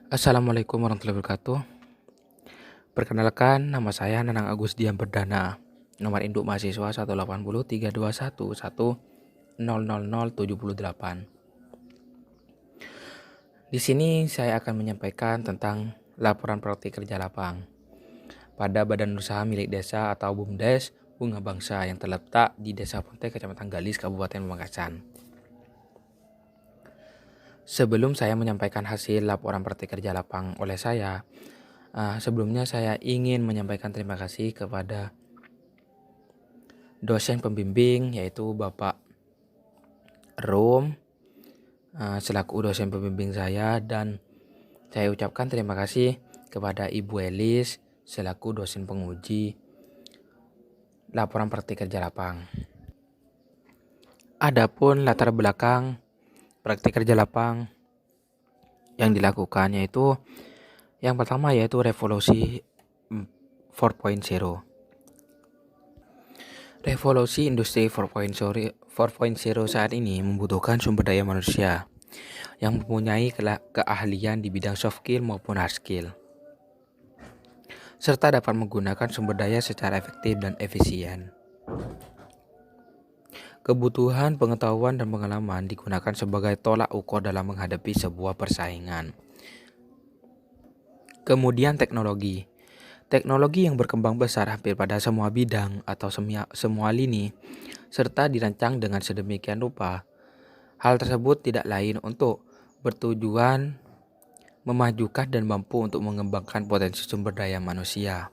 Assalamualaikum warahmatullahi wabarakatuh. Perkenalkan, nama saya Nanang Agus Dian Perdana. Nomor induk mahasiswa 1803211000078. Di sini saya akan menyampaikan tentang laporan praktik kerja lapang pada Badan Usaha Milik Desa atau BUMDes Bunga Bangsa yang terletak di Desa Ponte, Kecamatan Galis, Kabupaten Pamekasan. Sebelum saya menyampaikan hasil laporan praktik kerja lapang oleh saya, sebelumnya saya ingin menyampaikan terima kasih kepada dosen pembimbing yaitu Bapak Rum selaku dosen pembimbing saya, dan saya ucapkan terima kasih kepada Ibu Elis selaku dosen penguji laporan praktik kerja lapang. Adapun latar belakang praktik kerja lapang yang dilakukan yaitu yang pertama yaitu revolusi 4.0. Revolusi industri 4.0 saat ini membutuhkan sumber daya manusia yang mempunyai keahlian di bidang soft skill maupun hard skill, serta dapat menggunakan sumber daya secara efektif dan efisien. Kebutuhan pengetahuan dan pengalaman digunakan sebagai tolak ukur dalam menghadapi sebuah persaingan. Kemudian teknologi. Teknologi yang berkembang besar hampir pada semua bidang atau semua lini, serta dirancang dengan sedemikian rupa. Hal tersebut tidak lain untuk bertujuan memajukan dan mampu untuk mengembangkan potensi sumber daya manusia.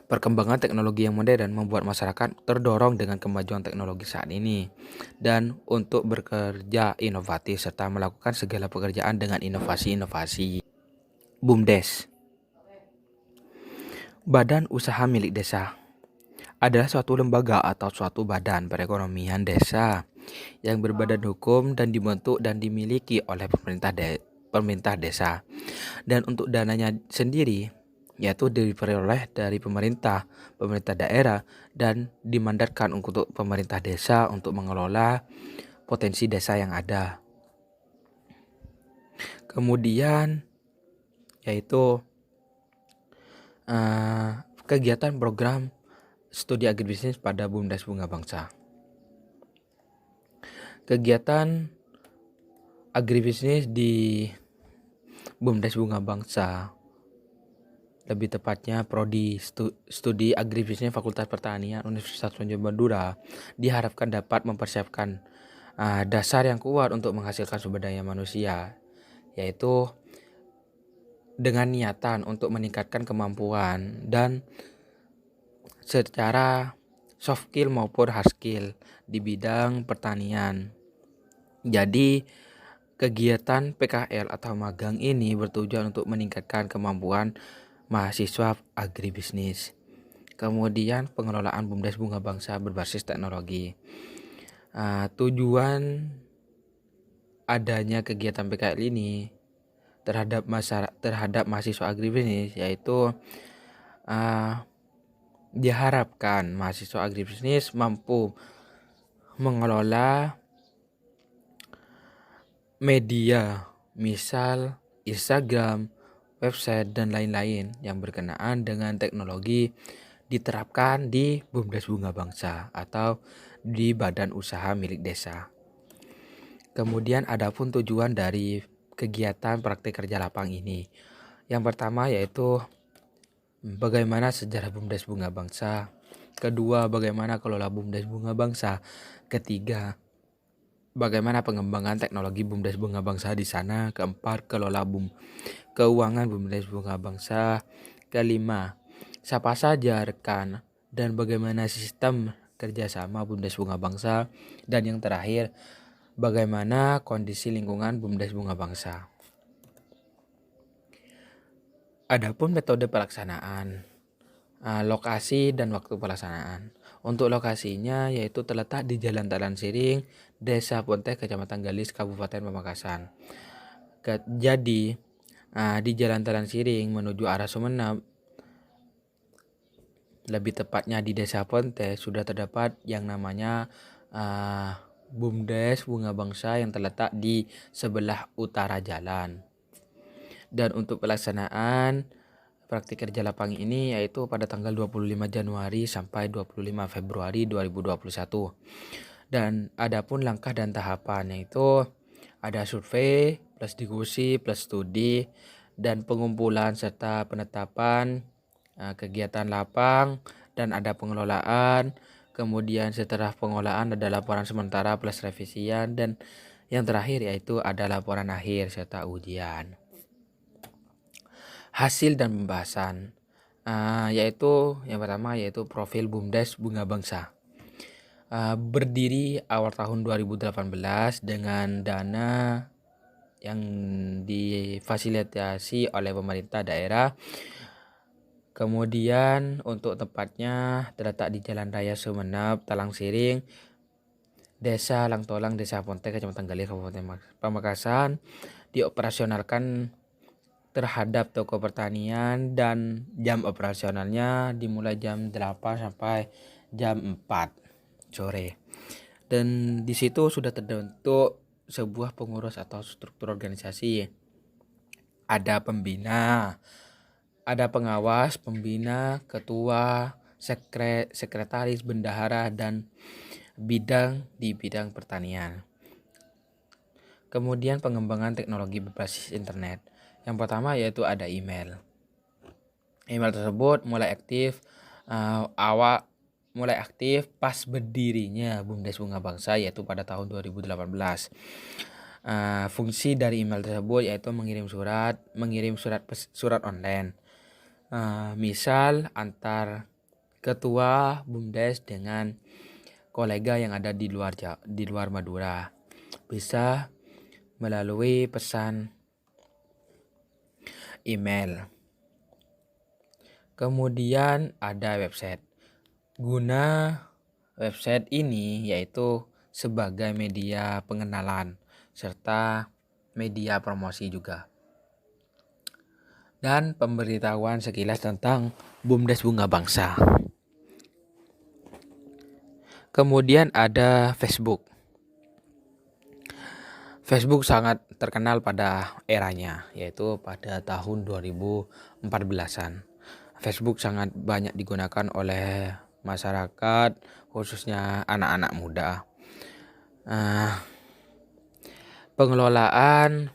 Perkembangan teknologi yang modern membuat masyarakat terdorong dengan kemajuan teknologi saat ini dan untuk bekerja inovatif serta melakukan segala pekerjaan dengan inovasi-inovasi. BUMDes, Badan Usaha Milik Desa, adalah suatu lembaga atau suatu badan perekonomian desa yang berbadan hukum dan dibentuk dan dimiliki oleh pemerintah desa. Dan untuk dananya sendiri yaitu diperoleh dari pemerintah daerah dan dimandatkan untuk pemerintah desa untuk mengelola potensi desa yang ada. Kemudian yaitu kegiatan program studi agribisnis pada BUMDes Bunga Bangsa. Kegiatan agribisnis di BUMDes Bunga Bangsa, lebih tepatnya Prodi Studi Agribisnis Fakultas Pertanian Universitas Tanjung Madura, diharapkan dapat mempersiapkan dasar yang kuat untuk menghasilkan sumber daya manusia, yaitu dengan niatan untuk meningkatkan kemampuan dan secara soft skill maupun hard skill di bidang pertanian. Jadi kegiatan PKL atau magang ini bertujuan untuk meningkatkan kemampuan mahasiswa agribisnis. Kemudian pengelolaan BUMDes Bunga Bangsa berbasis teknologi. Tujuan adanya kegiatan PKL ini terhadap mahasiswa agribisnis yaitu diharapkan mahasiswa agribisnis mampu mengelola media, misal Instagram, website, dan lain-lain yang berkenaan dengan teknologi diterapkan di BUMDes Bunga Bangsa atau di Badan Usaha Milik Desa. Kemudian adapun tujuan dari kegiatan praktik kerja lapang ini. Yang pertama yaitu bagaimana sejarah BUMDes Bunga Bangsa. Kedua, bagaimana kelola BUMDes Bunga Bangsa. Ketiga, bagaimana pengembangan teknologi BUMDes Bunga Bangsa di sana. Keempat, kelola keuangan BUMDes Bunga Bangsa. Kelima, siapa saja rekan dan bagaimana sistem kerjasama BUMDes Bunga Bangsa. Dan yang terakhir, bagaimana kondisi lingkungan BUMDes Bunga Bangsa. Adapun metode pelaksanaan, lokasi dan waktu pelaksanaan. Untuk lokasinya yaitu terletak di Jalan Talan Siring, Desa Ponte, Kecamatan Galis, Kabupaten Pamekasan. Jadi di Jalan Talan Siring menuju arah Sumeneb, lebih tepatnya di Desa Ponte, sudah terdapat yang namanya BUMDes Bunga Bangsa yang terletak di sebelah utara jalan. Dan untuk pelaksanaan praktik kerja lapangan ini yaitu pada tanggal 25 Januari sampai 25 Februari 2021. Dan adapun langkah dan tahapan yaitu ada survei, plus diskusi, plus studi, dan pengumpulan serta penetapan kegiatan lapang, dan ada pengelolaan. Kemudian setelah pengelolaan ada laporan sementara plus revisian, dan yang terakhir yaitu ada laporan akhir serta ujian. Hasil dan pembahasan yaitu yang pertama yaitu profil BUMDes Bunga Bangsa. Berdiri awal tahun 2018 dengan dana yang difasilitasi oleh pemerintah daerah. Kemudian untuk tempatnya terletak di Jalan Raya Sumeneb, Talang Siring, Desa Langtolang, Desa Ponte, Kecamatan Galir, Kabupaten Pamekasan. Dioperasionalkan terhadap toko pertanian dan jam operasionalnya dimulai jam 8 sampai jam 4 sore. Dan di situ sudah terbentuk sebuah pengurus atau struktur organisasi. Ada pembina, ada pengawas, pembina, ketua, sekretaris, bendahara, dan bidang di bidang pertanian. Kemudian pengembangan teknologi berbasis internet. Yang pertama yaitu ada email. Email tersebut mulai aktif pas berdirinya BUMDes Bunga Bangsa yaitu pada tahun 2018. Fungsi dari email tersebut yaitu mengirim surat online. Misal antar ketua BUMDes dengan kolega yang ada di luar Madura, bisa melalui pesan email. Kemudian ada website. Guna website ini yaitu sebagai media pengenalan serta media promosi juga. Dan pemberitahuan sekilas tentang BUMDes Bunga Bangsa. Kemudian ada Facebook. Facebook sangat terkenal pada eranya, yaitu pada tahun 2014-an. Facebook sangat banyak digunakan oleh masyarakat, khususnya anak-anak muda. Pengelolaan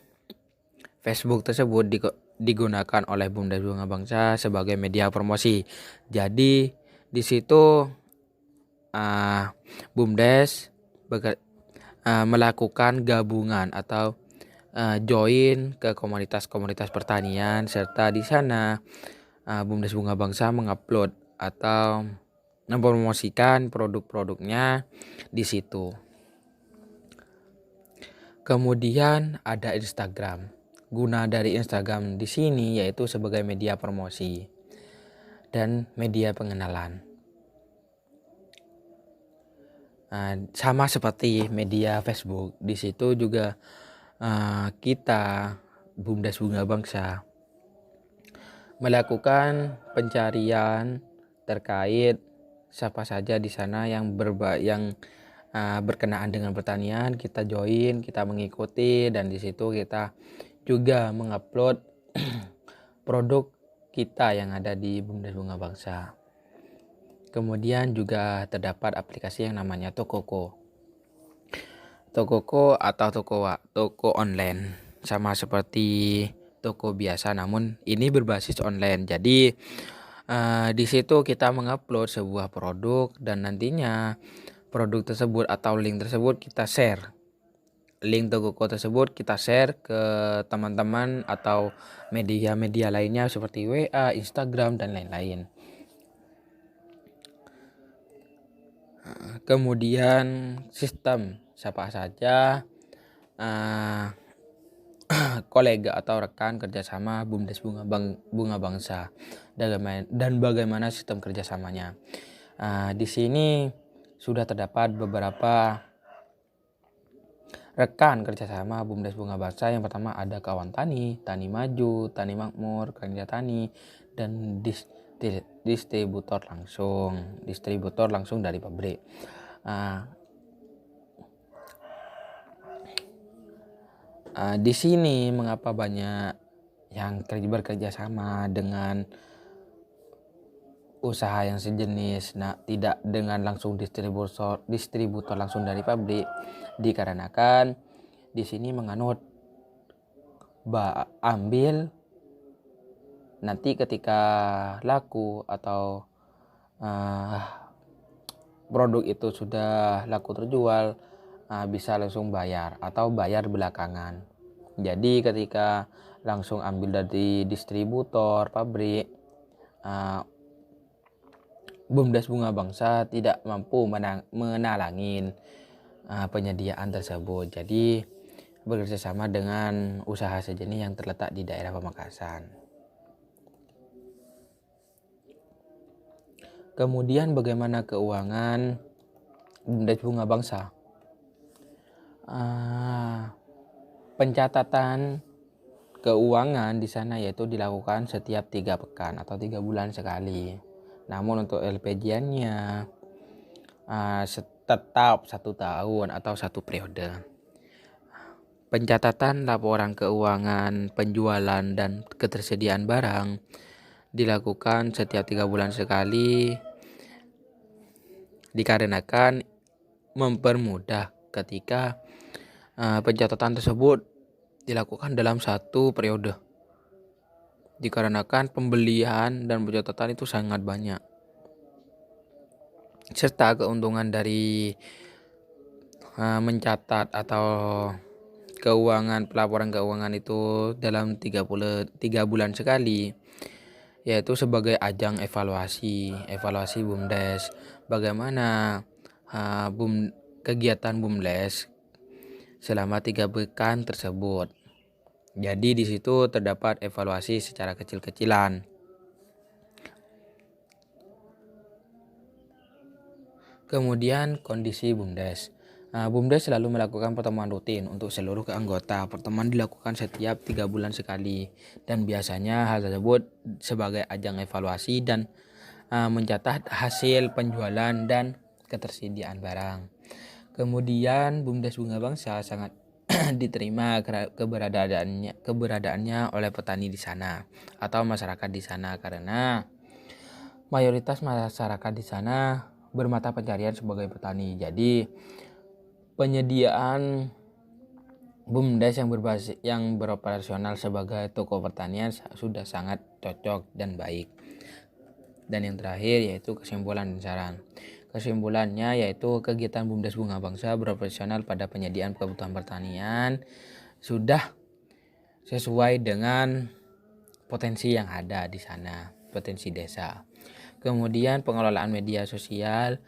Facebook tersebut digunakan oleh BUMDes Bunga Bangsa sebagai media promosi. Jadi di situ BUMDes melakukan gabungan atau join ke komunitas-komunitas pertanian, serta di sana BUMDes Bunga Bangsa mengupload atau mempromosikan produk-produknya di situ. Kemudian ada Instagram. Guna dari Instagram di sini yaitu sebagai media promosi dan media pengenalan. Sama seperti media Facebook, di situ juga kita BUMDes Bunga Bangsa melakukan pencarian terkait siapa saja di sana yang berkenaan dengan pertanian. Kita join, kita mengikuti, dan di situ kita juga mengupload produk kita yang ada di BUMDes Bunga Bangsa. Kemudian juga terdapat aplikasi yang namanya Tokoko. Tokoko atau toko online, sama seperti toko biasa, namun ini berbasis online. Jadi di situ kita mengupload sebuah produk dan nantinya produk tersebut atau link tersebut kita share. Link Tokoko tersebut kita share ke teman-teman atau media-media lainnya seperti WA, Instagram, dan lain-lain. Kemudian sistem siapa saja kolega atau rekan kerjasama BUMDes Bunga Bangsa dan bagaimana sistem kerjasamanya. Di sini sudah terdapat beberapa rekan kerjasama BUMDes Bunga Bangsa. Yang pertama ada Kawan Tani, Tani Maju, Tani Makmur, Kerja Tani, dan distributor langsung dari pabrik. Di sini mengapa banyak yang bekerja sama dengan usaha yang sejenis, tidak dengan langsung distributor langsung dari pabrik, dikarenakan di sini menganut ambil nanti ketika laku atau produk itu sudah laku terjual, bisa langsung bayar atau bayar belakangan. Jadi ketika langsung ambil dari distributor pabrik, BUMDes Bunga Bangsa tidak mampu menalangin penyediaan tersebut. Jadi bekerjasama dengan usaha sejenis yang terletak di daerah Pamekasan. Kemudian bagaimana keuangan BUMDes Bunga Bangsa? Pencatatan keuangan di sana yaitu dilakukan setiap 3 pekan atau 3 bulan sekali. Namun untuk LPJ-nya tetap 1 tahun atau 1 periode. Pencatatan laporan keuangan, penjualan, dan ketersediaan barang dilakukan setiap 3 bulan sekali, dikarenakan mempermudah ketika pencatatan tersebut dilakukan dalam 1 periode, dikarenakan pembelian dan pencatatan itu sangat banyak, serta keuntungan dari mencatat atau pelaporan keuangan itu dalam 3 bulan sekali, yaitu sebagai ajang evaluasi BUMDes, bagaimana kegiatan BUMDes selama 3 pekan tersebut. Jadi di situ terdapat evaluasi secara kecil-kecilan. Kemudian kondisi BUMDes. BUMDes selalu melakukan pertemuan rutin untuk seluruh anggota. Pertemuan dilakukan setiap 3 bulan sekali, dan biasanya hal tersebut sebagai ajang evaluasi dan mencatat hasil penjualan dan ketersediaan barang. Kemudian BUMDes Bunga Bangsa sangat diterima keberadaannya oleh petani di sana atau masyarakat di sana, karena mayoritas masyarakat di sana bermata pencarian sebagai petani. Jadi penyediaan BUMDes yang beroperasional sebagai toko pertanian sudah sangat cocok dan baik. Dan yang terakhir yaitu kesimpulan dan saran. Kesimpulannya yaitu kegiatan BUMDes Bunga Bangsa beroperasional pada penyediaan kebutuhan pertanian sudah sesuai dengan potensi yang ada di sana, potensi desa. Kemudian pengelolaan media sosial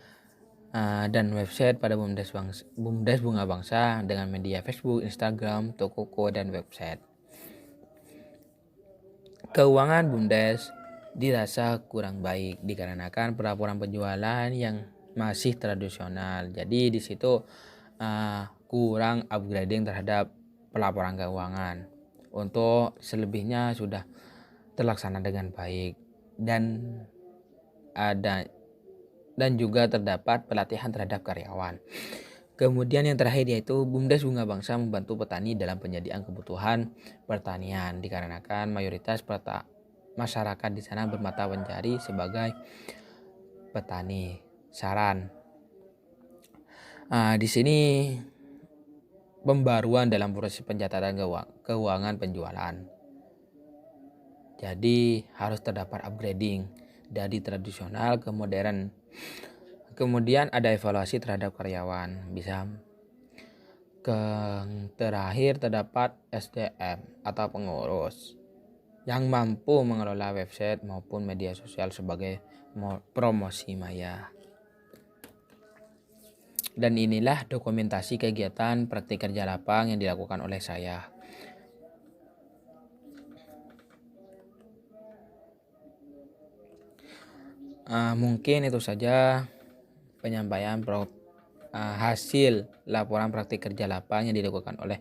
dan website pada BUMDes Bunga Bangsa dengan media Facebook, Instagram, Tokoko, dan website. Keuangan BUMDes dirasa kurang baik dikarenakan pelaporan penjualan yang masih tradisional. Jadi di situ kurang upgrading terhadap pelaporan keuangan. Untuk selebihnya sudah terlaksana dengan baik, dan juga terdapat pelatihan terhadap karyawan. Kemudian yang terakhir yaitu BUMDes Bunga Bangsa membantu petani dalam penyediaan kebutuhan pertanian, dikarenakan mayoritas masyarakat di sana bermata pencari sebagai petani. Saran, di sini pembaruan dalam proses pencatatan keuangan penjualan. Jadi harus terdapat upgrading dari tradisional ke modern. Kemudian ada evaluasi terhadap karyawan. Terakhir terdapat SDM atau pengurus yang mampu mengelola website maupun media sosial sebagai promosi maya. Dan inilah dokumentasi kegiatan praktik kerja lapang yang dilakukan oleh saya. Mungkin itu saja penyampaian hasil laporan praktik kerja lapang yang dilakukan oleh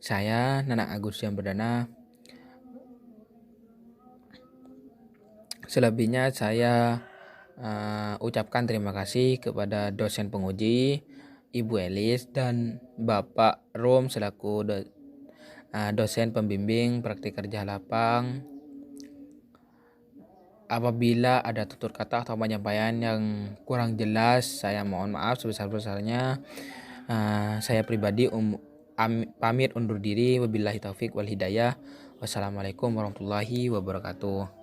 saya, Nanang Agustian Perdana. Selebihnya saya ucapkan terima kasih kepada dosen penguji, Ibu Elis, dan Bapak Rom selaku dosen pembimbing praktik kerja lapang. Apabila ada tutur kata atau penyampaian yang kurang jelas, saya mohon maaf sebesar-besarnya. Saya pribadi pamit undur diri. Wabillahi taufik wal hidayah. Wassalamualaikum warahmatullahi wabarakatuh.